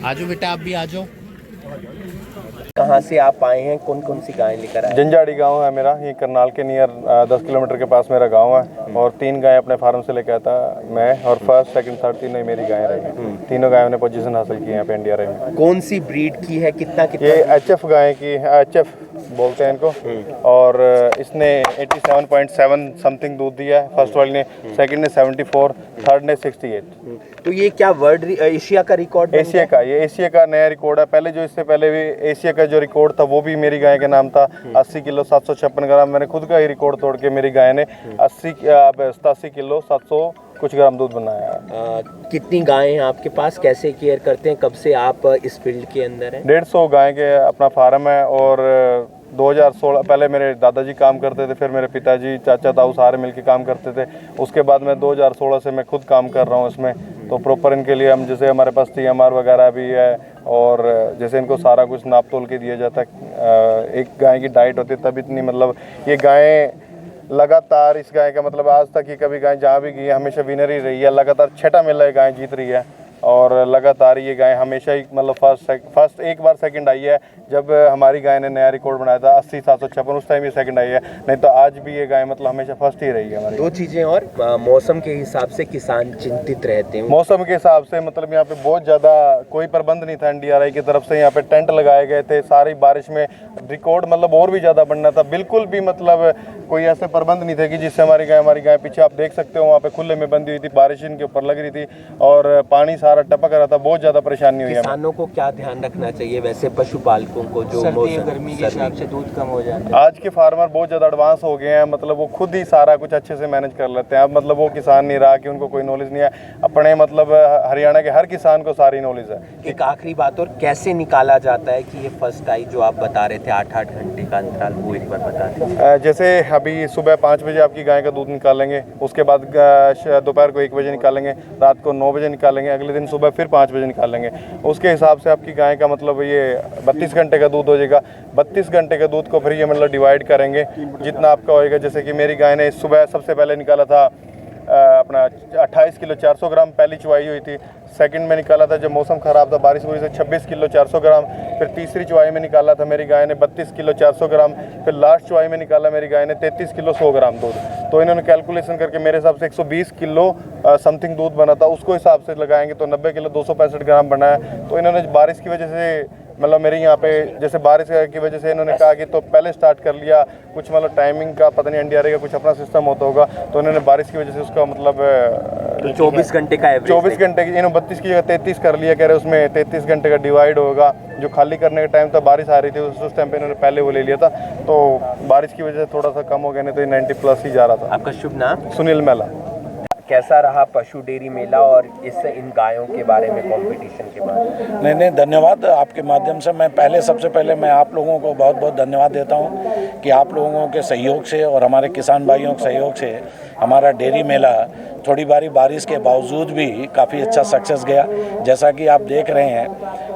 आजो बेटा, आप भी आ जाओ। कहाँ से आप आए हैं, कौन कौन सी गायें लेकर आए? जंजाड़ी गांव है मेरा, ये करनाल के नियर 10 किलोमीटर के पास मेरा गांव है। और 3 गायें अपने फार्म से लेकर आता मैं, और फर्स्ट सेकंड थर्ड तीनों ही मेरी गायें रही। तीनों गायों ने पोजीशन हासिल की है यहाँ पे इंडिया रही में। कौन सी ब्रीड की है, कितना कितना? ये HF गाय की है, HF बोलते हैं इनको। और इसने 87.7 समथिंग दूध दिया है फर्स्ट वाली ने, सेकंड ने 74, थर्ड ने 68। तो ये क्या वर्ल्ड एशिया का रिकॉर्ड? एशिया का, ये एशिया का नया रिकॉर्ड है। पहले जो इससे पहले भी एशिया का जो रिकॉर्ड था वो भी मेरी गाय के नाम था, 80 किलो 756 ग्राम। मैंने खुद का ही रिकॉर्ड तोड़ के मेरी गाय ने 87 किलो 700 कुछ ग्राम दूध बनाया है। कितनी गायें हैं आपके पास, कैसे केयर करते हैं, कब से आप इस फील्ड के अंदर हैं? 150 गाय के अपना फार्म है। और 2016 पहले मेरे दादाजी काम करते थे, फिर मेरे पिताजी चाचा ताऊ सारे मिलके काम करते थे। उसके बाद मैं 2016 से मैं खुद काम कर रहा हूँ इसमें। तो प्रॉपर इनके लिए हम, जैसे हमारे पास TMR वगैरह भी है, और जैसे इनको सारा कुछ नाप तोल के दिया जाता है। एक गाय की डाइट होती है तब इतनी, मतलब ये गायें लगातार, इस गाय का मतलब आज तक ये कभी गाय जहाँ भी गई है हमेशा विनर ही रही है। लगातार छठा मेला ये गाय जीत रही है, और लगातार ये गाय हमेशा ही मतलब फर्स्ट एक बार सेकंड आई है। जब हमारी गाय ने नया रिकॉर्ड बनाया था 80-756, उस टाइम ये सेकंड आई है। नहीं तो आज भी ये गाय मतलब हमेशा फर्स्ट ही रही है हमारी। दो चीज़ें और, मौसम के हिसाब से किसान चिंतित रहते हैं। मौसम के हिसाब से मतलब यहाँ पे बहुत ज़्यादा कोई प्रबंध नहीं था NDRI की तरफ से। यहाँ पे टेंट लगाए गए थे, सारी बारिश में रिकॉर्ड मतलब और भी ज़्यादा बनना था। बिल्कुल भी मतलब कोई ऐसे प्रबंध नहीं थे कि जिससे हमारी गाय पीछे आप देख सकते हो वहाँ पे खुले में बंधी हुई थी, बारिश इनके ऊपर लग रही थी और पानी सारा टपक रहा था। बहुत ज़्यादा परेशानी हुई है। किसानों को क्या ध्यान रखना चाहिए वैसे, पशुपालकों को, जो गर्मी के हिसाब से दूध कम हो जाता है? आज के फार्मर बहुत ज़्यादा एडवांस हो गए हैं, मतलब वो खुद ही सारा कुछ अच्छे से मैनेज कर लेते हैं। अब मतलब वो किसान नहीं रहा कि उनको कोई नॉलेज नहीं है। अपने मतलब हरियाणा के हर किसान को सारी नॉलेज है। एक आखिरी बात और, कैसे निकाला जाता है कि ये फर्स्ट आई जो आप बता रहे थे 8-8 घंटे का अंतराल, वो एक बार बता दें। जैसे अभी सुबह 5 बजे आपकी गाय का दूध निकालेंगे, उसके बाद दोपहर को 1 बजे निकालेंगे, रात को 9 बजे निकालेंगे, अगले दिन सुबह फिर 5 बजे निकालेंगे। उसके हिसाब से आपकी गाय का मतलब ये 32 घंटे का दूध हो जाएगा। 32 घंटे के दूध को फिर ये मतलब डिवाइड करेंगे जितना आपका होएगा। जैसे कि मेरी गाय ने सुबह सबसे पहले निकाला था अपना 28 किलो 400 ग्राम पहली चुवाई हुई थी। सेकंड में निकाला था जब मौसम ख़राब था बारिश हुई से 26 किलो 400 ग्राम। फिर तीसरी चुवाई में निकाला था मेरी गाय ने 32 किलो 400 ग्राम। फिर लास्ट चुवाई में निकाला मेरी गाय ने 33 किलो 100 ग्राम दूध। तो इन्होंने कैलकुलेशन करके मेरे हिसाब से 120 किलो समथिंग दूध बना था। उसको हिसाब से लगाएंगे तो 90 किलो 265 ग्राम बना है। तो इन्होंने बारिश की वजह से मतलब मेरे यहाँ पे जैसे बारिश की वजह से इन्होंने कहा कि तो पहले स्टार्ट कर लिया, कुछ मतलब टाइमिंग का पता नहीं NDRI का कुछ अपना सिस्टम होता होगा। तो इन्होंने बारिश की वजह से उसका मतलब 24 घंटे का एवरेज, 24 घंटे की इन्होंने 32 की जगह 33 कर लिया। कह रहे उसमें 33 घंटे का डिवाइड होगा। जो खाली करने का टाइम था बारिश आ रही थी उस टाइम पे इन्होंने पहले वो ले लिया था। तो बारिश की वजह से थोड़ा सा कम हो गया, नहीं तो 90 प्लस ही जा रहा था। आपका शुभ नाम? सुनील मेला। कैसा रहा पशु डेयरी मेला और इन गायों के बारे में, कंपटीशन के बारे में? नहीं, धन्यवाद। आपके माध्यम से मैं सबसे पहले मैं आप लोगों को बहुत बहुत धन्यवाद देता हूं कि आप लोगों के सहयोग से और हमारे किसान भाइयों के सहयोग से हमारा डेयरी मेला थोड़ी बारी बारिश के बावजूद भी काफ़ी अच्छा सक्सेस गया। जैसा कि आप देख रहे हैं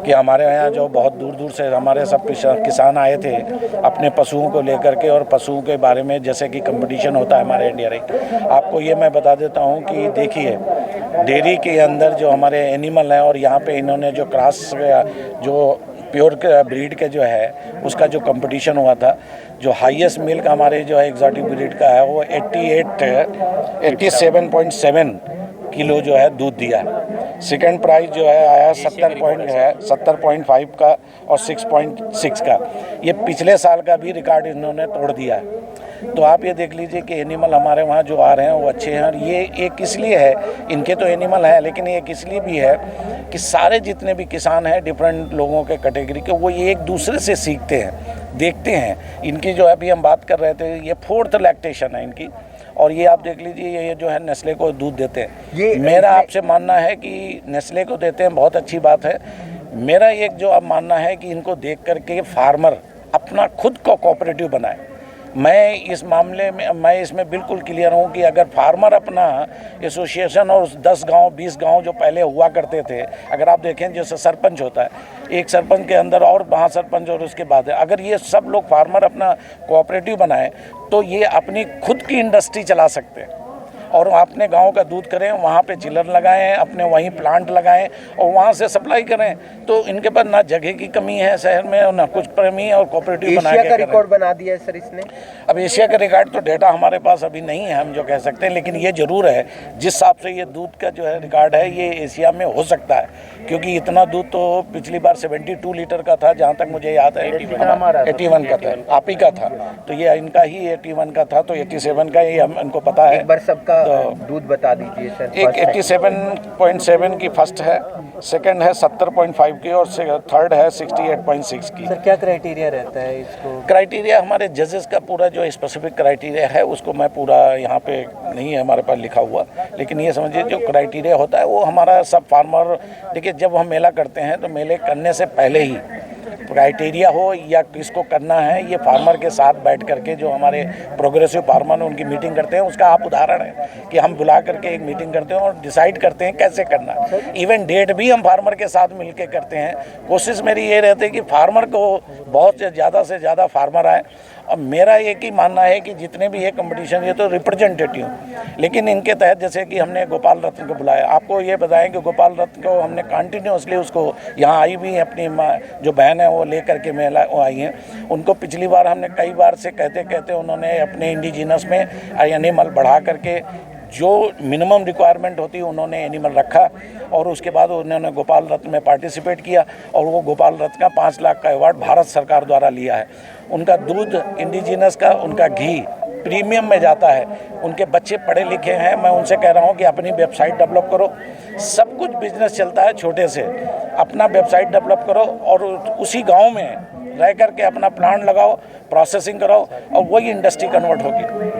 कि हमारे यहाँ जो बहुत दूर दूर से हमारे सब किसान आए थे अपने पशुओं को लेकर के, और पशुओं के बारे में जैसे कि कंपटीशन होता है हमारे NDRI। आपको ये मैं बता देता हूँ कि देखिए, डेयरी के अंदर जो हमारे एनिमल हैं, और यहाँ पे इन्होंने जो क्रॉस जो प्योर ब्रीड के जो है उसका जो कंपटीशन हुआ था, जो हाईएस्ट मिल्क हमारे जो है एग्जॉटिक ब्रीड का है वो 87.7 किलो जो है दूध दिया। सेकंड प्राइस जो है आया 70.5 का और 6.6 का। ये पिछले साल का भी रिकॉर्ड इन्होंने तोड़ दिया है। तो आप ये देख लीजिए कि एनिमल हमारे वहाँ जो आ रहे हैं वो अच्छे हैं। और ये एक इसलिए है, इनके तो एनिमल है, लेकिन ये इसलिए भी है कि सारे जितने भी किसान हैं डिफरेंट लोगों के कैटेगरी के, वो ये एक दूसरे से सीखते हैं, देखते हैं। इनकी जो अभी हम बात कर रहे थे, ये 4th लैक्टेशन है इनकी। और ये आप देख लीजिए, ये जो है नेस्ले को दूध देते हैं। मेरा आपसे मानना है कि नेस्ले को देते हैं, बहुत अच्छी बात है। मेरा एक जो अब मानना है कि इनको देख करके फार्मर अपना खुद को कोऑपरेटिव बनाए। मैं इस मामले में मैं इसमें बिल्कुल क्लियर हूँ कि अगर फार्मर अपना एसोसिएशन और 10 गांव 20 गांव जो पहले हुआ करते थे, अगर आप देखें जैसे सरपंच होता है, एक सरपंच के अंदर और महासरपंच और उसके बाद है, अगर ये सब लोग फार्मर अपना कोऑपरेटिव बनाए तो ये अपनी खुद की इंडस्ट्री चला सकते हैं। और अपने गांव का दूध करें, वहाँ पे चिलर लगाएं, अपने वहीं प्लांट लगाएं और वहाँ से सप्लाई करें। तो इनके पास ना जगह की कमी है शहर में और ना कुछ कमी और कोऑपरेटिव बना एशिया के का रिकॉर्ड बना दिया है सर इसने। अब एशिया का रिकॉर्ड तो डेटा हमारे पास अभी नहीं है हम जो कह सकते हैं, लेकिन ये जरूर है जिस हिसाब से ये दूध का जो है रिकॉर्ड है ये एशिया में हो सकता है, क्योंकि इतना दूध तो पिछली बार 72 लीटर का था जहाँ तक मुझे याद है, 81 का था, आप ही का था, तो ये इनका ही 81 का था, तो 87 का ही हम इनको पता है। एक बार सबका तो दूध बता दीजिए सर। एक 87.7 की फर्स्ट है, सेकंड है 70.5 की और थर्ड है 68.6 की। सर क्या क्राइटेरिया रहता है इसको? क्राइटेरिया हमारे जजेस का पूरा जो स्पेसिफिक क्राइटेरिया है उसको मैं पूरा यहाँ पे नहीं है हमारे पास लिखा हुआ, लेकिन ये समझिए जो क्राइटेरिया होता है वो हमारा सब फार्मर, देखिए जब हम मेला करते हैं तो मेले करने से पहले ही क्राइटेरिया हो या किसको करना है ये फार्मर के साथ बैठ करके जो हमारे प्रोग्रेसिव फार्मर उनकी मीटिंग करते हैं उसका आप उदाहरण है कि हम बुला करके एक मीटिंग करते हैं और डिसाइड करते हैं कैसे करना। इवन डेट भी हम फार्मर के साथ मिलके करते हैं। कोशिश मेरी ये रहती है कि फार्मर को बहुत से ज़्यादा फार्मर आए, और मेरा एक ही मानना है कि जितने भी ये कंपटीशन ये तो रिप्रेजेंटेटिव, लेकिन इनके तहत जैसे कि हमने गोपाल रत्न को बुलाया, आपको ये बताएं कि गोपाल रत्न को हमने कंटिन्यूसली उसको यहाँ आई भी अपनी जो बहन है वो लेकर के मेला वो आई हैं, उनको पिछली बार हमने कई बार से कहते कहते उन्होंने अपने इंडिजिनस में एनिमल बढ़ा करके जो मिनिमम रिक्वायरमेंट होती उन्होंने एनिमल रखा और उसके बाद उन्होंने गोपाल रत्न में पार्टिसिपेट किया और वो गोपाल रत्न का 5 लाख का अवार्ड भारत सरकार द्वारा लिया है। उनका दूध इंडिजिनस का, उनका घी प्रीमियम में जाता है, उनके बच्चे पढ़े लिखे हैं। मैं उनसे कह रहा हूँ कि अपनी वेबसाइट डेवलप करो, सब कुछ बिजनेस चलता है छोटे से, अपना वेबसाइट डेवलप करो और उसी गाँव में रह करके अपना प्लांट लगाओ, प्रोसेसिंग कराओ और वही इंडस्ट्री कन्वर्ट होगी।